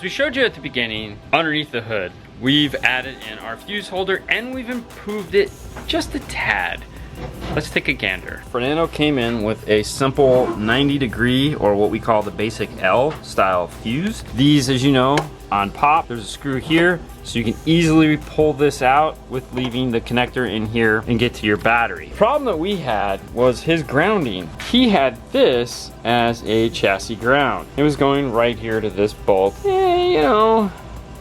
As we showed you at the beginning, underneath the hood, we've added in our fuse holder and we've improved it just a tad. Let's take a gander. Fernando came in with a simple 90-degree, or what we call the basic L style fuse. These, as you know, on pop, there's a screw here, so you can easily pull this out with leaving the connector in here and get to your battery. The problem that we had was his grounding. He had this as a chassis ground. It was going right here to this bolt. You know,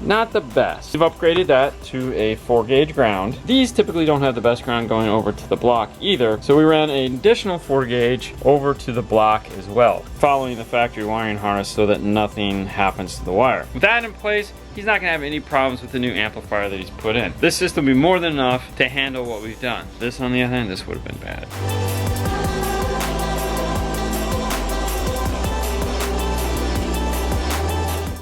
not the best. We've upgraded that to a 4-gauge ground. These typically don't have the best ground going over to the block either, so we ran an additional 4-gauge over to the block as well, following the factory wiring harness so that nothing happens to the wire. With that in place, he's not gonna have any problems with the new amplifier that he's put in. This system will be more than enough to handle what we've done. This, on the other hand, this would have been bad.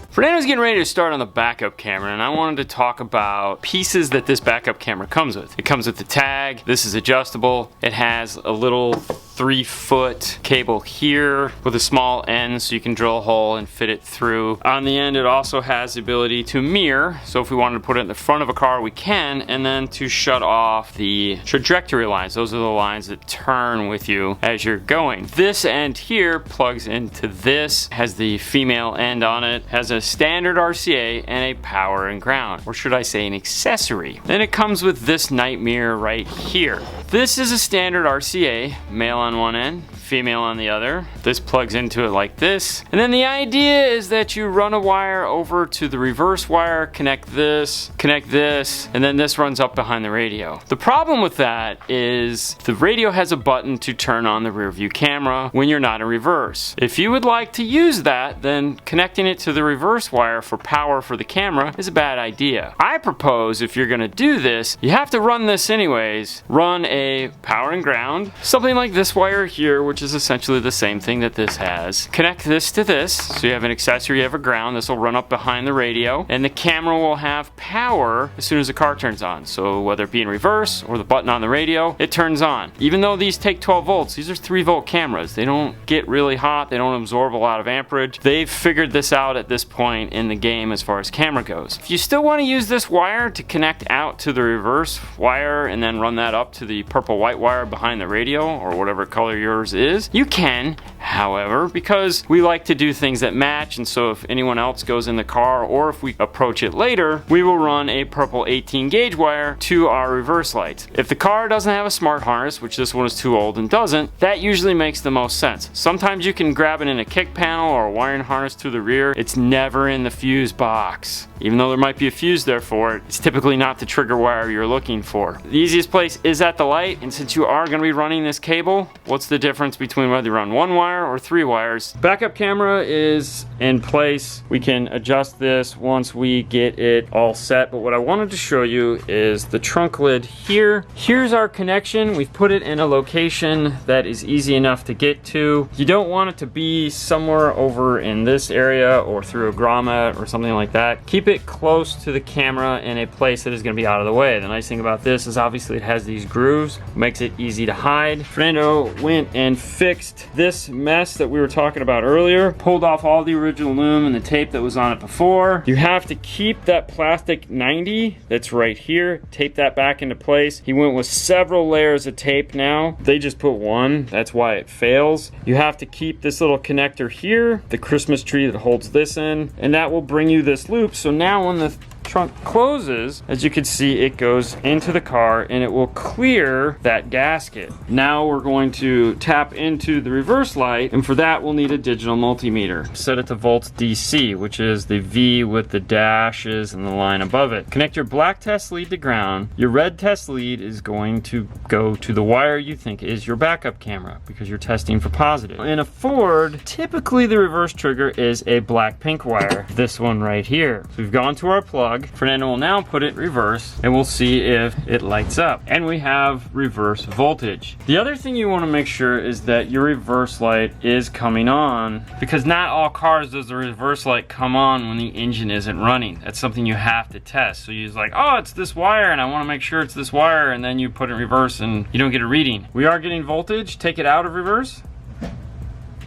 Fernando's getting ready to start on the backup camera, and I wanted to talk about pieces that this backup camera comes with. It comes with the tag. This is adjustable. It has a little 3-foot cable here with a small end so you can drill a hole and fit it through. On the end, it also has the ability to mirror, so if we wanted to put it in the front of a car, we can, and then to shut off the trajectory lines. Those are the lines that turn with you as you're going. This end here plugs into this, has the female end on it, has a standard RCA and a power and ground, or should I say an accessory. Then it comes with this night mirror right here. This is a standard RCA, male on one end, female on the other. This plugs into it like this. And then the idea is that you run a wire over to the reverse wire, connect this, and then this runs up behind the radio. The problem with that is the radio has a button to turn on the rear view camera when you're not in reverse. If you would like to use that, then connecting it to the reverse wire for power for the camera is a bad idea. I propose if you're gonna do this, you have to run this anyways. Run a power and ground, something like this wire here, which is essentially the same thing that this has. Connect this to this, so you have an accessory, you have a ground. This will run up behind the radio, and the camera will have power as soon as the car turns on. So whether it be in reverse or the button on the radio, it turns on. Even though these take 12 volts, these are 3-volt cameras. They don't get really hot, they don't absorb a lot of amperage. They've figured this out at this point in the game as far as camera goes. If you still want to use this wire to connect out to the reverse wire and then run that up to the purple-white wire behind the radio, or whatever color yours is, you can. However, because we like to do things that match, and so if anyone else goes in the car or if we approach it later, we will run a purple 18-gauge wire to our reverse lights. If the car doesn't have a smart harness, which this one is too old and doesn't, that usually makes the most sense. Sometimes you can grab it in a kick panel or a wiring harness to the rear. It's never in the fuse box. Even though there might be a fuse there for it, it's typically not the trigger wire you're looking for. The easiest place is at the light, and since you are going to be running this cable, what's the difference between whether you run 1 wire or 3 wires? Backup camera is in place. We can adjust this once we get it all set, but what I wanted to show you is the trunk lid here. Here's our connection. We've put it in a location that is easy enough to get to. You don't want it to be somewhere over in this area or through a grommet or something like that. Keep it close to the camera in a place that is going to be out of the way. The nice thing about this is obviously it has these grooves, makes it easy to hide. Fernando went and fixed this mess that we were talking about earlier, pulled off all the original loom and the tape that was on it before. You have to keep that plastic 90 that's right here, tape that back into place. He went with several layers of tape now. They just put one, that's why it fails. You have to keep this little connector here, the Christmas tree that holds this in, and that will bring you this loop. So now when the trunk closes, as you can see, it goes into the car and it will clear that gasket. Now we're going to tap into the reverse light, and for that we'll need a digital multimeter. Set it to volts DC, which is the V with the dashes and the line above it. Connect your black test lead to ground. Your red test lead is going to go to the wire you think is your backup camera because you're testing for positive. In a Ford, typically the reverse trigger is a black-pink wire. This one right here. So we've gone to our plug. Fernando will now put it reverse and we'll see if it lights up. And we have reverse voltage. The other thing you want to make sure is that your reverse light is coming on, because not all cars does the reverse light come on when the engine isn't running. That's something you have to test. So you're like, oh, it's this wire and I want to make sure it's this wire, and then you put it in reverse and you don't get a reading. We are getting voltage. Take it out of reverse.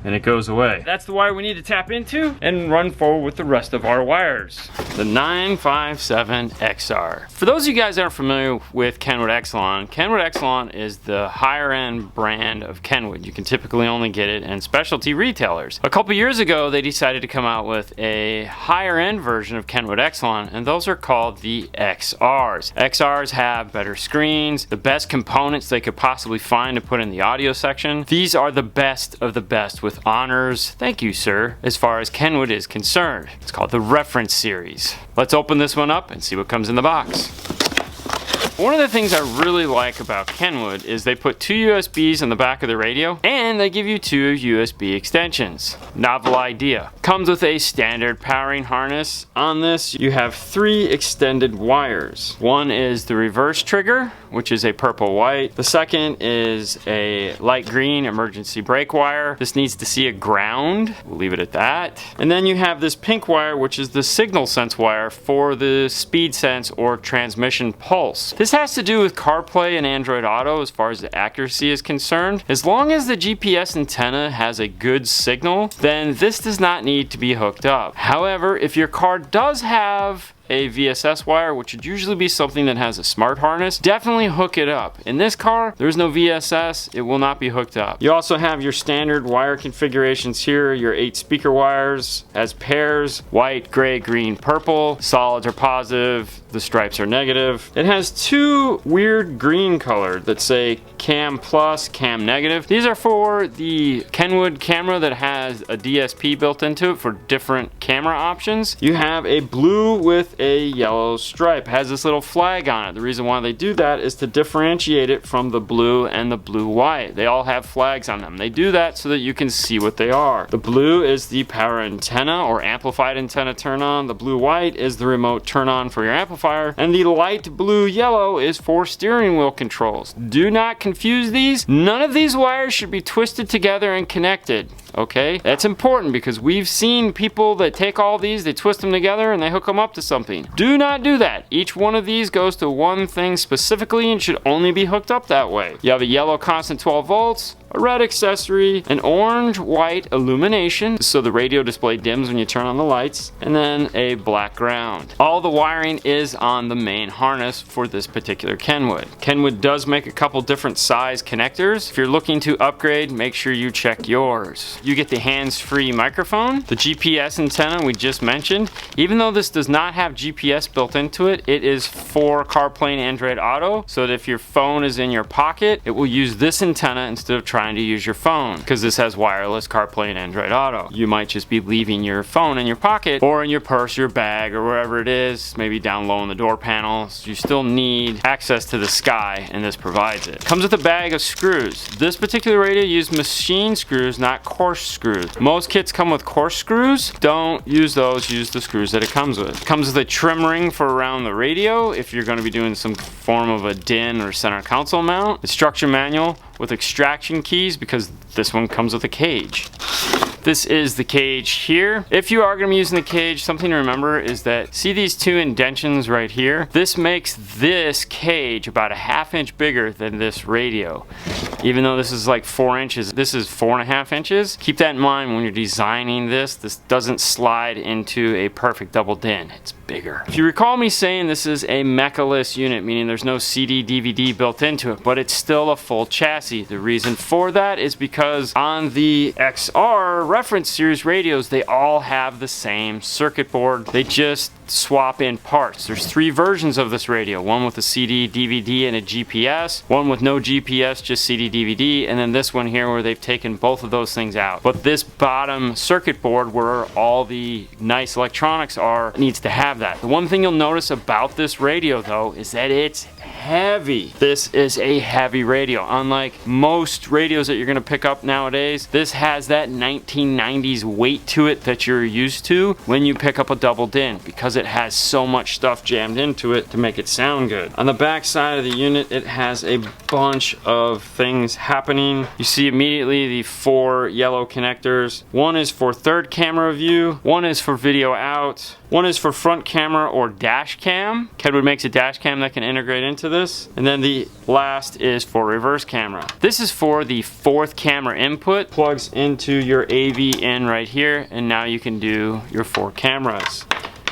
and it goes away. That's the wire we need to tap into and run forward with the rest of our wires. The 957XR. For those of you guys that aren't familiar with Kenwood Exelon is the higher end brand of Kenwood. You can typically only get it in specialty retailers. A couple years ago, they decided to come out with a higher end version of Kenwood Exelon, and those are called the XRs. XRs have better screens, the best components they could possibly find to put in the audio section. These are the best of the best with honors, thank you sir, as far as Kenwood is concerned. It's called the Reference Series. Let's open this one up and see what comes in the box. One of the things I really like about Kenwood is they put 2 USBs on the back of the radio and they give you 2 USB extensions. Novel idea. Comes with a standard powering harness. On this you have 3 extended wires. One is the reverse trigger, which is a purple white. The second is a light green emergency brake wire. This needs to see a ground. We'll leave it at that. And then you have this pink wire, which is the signal sense wire for the speed sense or transmission pulse. This has to do with CarPlay and Android Auto as far as the accuracy is concerned. As long as the GPS antenna has a good signal, then this does not need to be hooked up. However, if your car does have a VSS wire, which would usually be something that has a smart harness, definitely hook it up. In this car, there's no VSS, it will not be hooked up. You also have your standard wire configurations here, your 8 speaker wires as pairs, white, gray, green, purple. Solids are positive, the stripes are negative. It has 2 weird green colored that say cam plus, cam negative. These are for the Kenwood camera that has a DSP built into it for different camera options. You have a blue with a yellow stripe. It has this little flag on it. The reason why they do that is to differentiate it from the blue and the blue white. They all have flags on them. They do that so that you can see what they are. The blue is the power antenna or amplified antenna turn on. The blue white is the remote turn on for your amplifier. And the light blue yellow is for steering wheel controls. Do not confuse these. None of these wires should be twisted together and connected. Okay, that's important because we've seen people that take all these, they twist them together and they hook them up to something. Do not do that. Each one of these goes to one thing specifically and should only be hooked up that way. You have a yellow constant 12 volts, a red accessory, an orange-white illumination, so the radio display dims when you turn on the lights, and then a black ground. All the wiring is on the main harness for this particular Kenwood. Kenwood does make a couple different size connectors. If you're looking to upgrade, make sure you check yours. You get the hands-free microphone, the GPS antenna we just mentioned. Even though this does not have GPS built into it, it is for CarPlay and Android Auto, so that if your phone is in your pocket, it will use this antenna instead of trying to use your phone, because this has wireless CarPlay and Android Auto. You might just be leaving your phone in your pocket or in your purse, your bag, or wherever it is, maybe down low in the door panel. So you still need access to the sky, and this provides it. Comes with a bag of screws. This particular radio used machine screws, not coarse screws. Most kits come with coarse screws. Don't use those, use the screws that it comes with. It comes with a trim ring for around the radio if you're going to be doing some form of a DIN or center console mount. Instruction manual with extraction keys because this one comes with a cage. This is the cage here. If you are going to be using the cage, something to remember is that, see these 2 indentions right here? This makes this cage about a ½ inch bigger than this radio. Even though this is like 4 inches, this is 4.5 inches. Keep that in mind when you're designing this. This doesn't slide into a perfect double DIN. It's bigger. If you recall me saying this is a mechaless unit, meaning there's no CD, DVD built into it, but it's still a full chassis. The reason for that is because on the XR reference series radios, they all have the same circuit board. They just swap in parts. There's 3 versions of this radio. One with a CD, DVD, and a GPS. One with no GPS, just CD, DVD. And then this one here where they've taken both of those things out. But this bottom circuit board where all the nice electronics are needs to have that. The one thing you'll notice about this radio though is that it's heavy. This is a heavy radio. Unlike most radios that you're going to pick up nowadays, this has that 1990s weight to it that you're used to when you pick up a double DIN, because it has so much stuff jammed into it to make it sound good. On the back side of the unit, it has a bunch of things happening. You see immediately the 4 yellow connectors. One is for third camera view, one is for video out, one is for front camera or dash cam. Kenwood makes a dash cam that can integrate into this. And then the last is for reverse camera. This is for the 4th camera input. Plugs into your AV in right here, and now you can do your 4 cameras.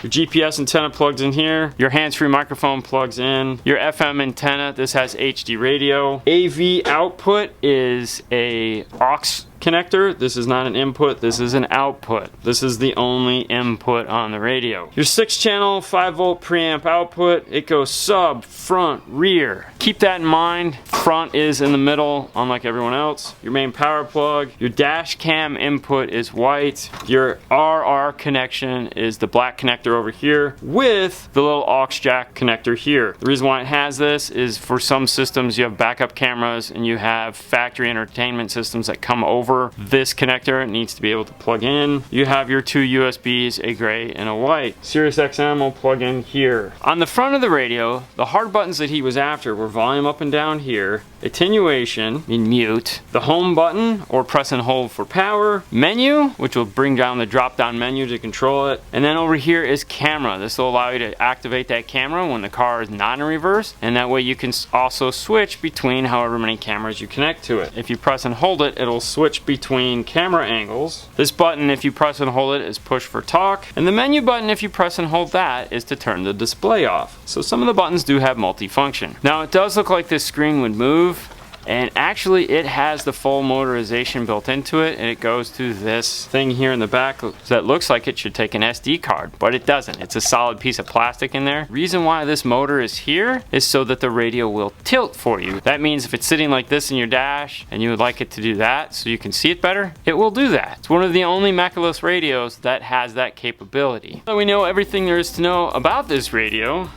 Your GPS antenna plugs in here. Your hands-free microphone plugs in. Your FM antenna, this has HD radio. AV output is a aux connector. This is not an input, this is an output. This is the only input on the radio. Your 6-channel 5-volt preamp output, it goes sub, front, rear. Keep that in mind. Front is in the middle, unlike everyone else. Your main power plug. Your dash cam input is white. Your RR connection is the black connector over here with the little aux jack connector here. The reason why it has this is for some systems you have backup cameras and you have factory entertainment systems that come over this connector. It needs to be able to plug in. You have your 2 USBs, a gray and a white. Sirius XM will plug in here. On the front of the radio, the hard buttons that he was after were volume up and down here, attenuation, in mute, the home button or press and hold for power, menu, which will bring down the drop down menu to control it, and then over here is camera. This will allow you to activate that camera when the car is not in reverse, and that way you can also switch between however many cameras you connect to it. If you press and hold it, it'll switch between camera angles. This button, if you press and hold it, is push for talk, and the menu button, if you press and hold that, is to turn the display off. So some of the buttons do have multifunction. Now it does look like this screen would move, and actually it has the full motorization built into it, and it goes to this thing here in the back that looks like it should take an SD card, but it doesn't. It's a solid piece of plastic in there. Reason why this motor is here is so that the radio will tilt for you. That means if it's sitting like this in your dash and you would like it to do that so you can see it better, it will do that. It's one of the only Mackless radios that has that capability. So we know everything there is to know about this radio.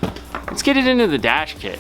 Let's get it into the dash kit.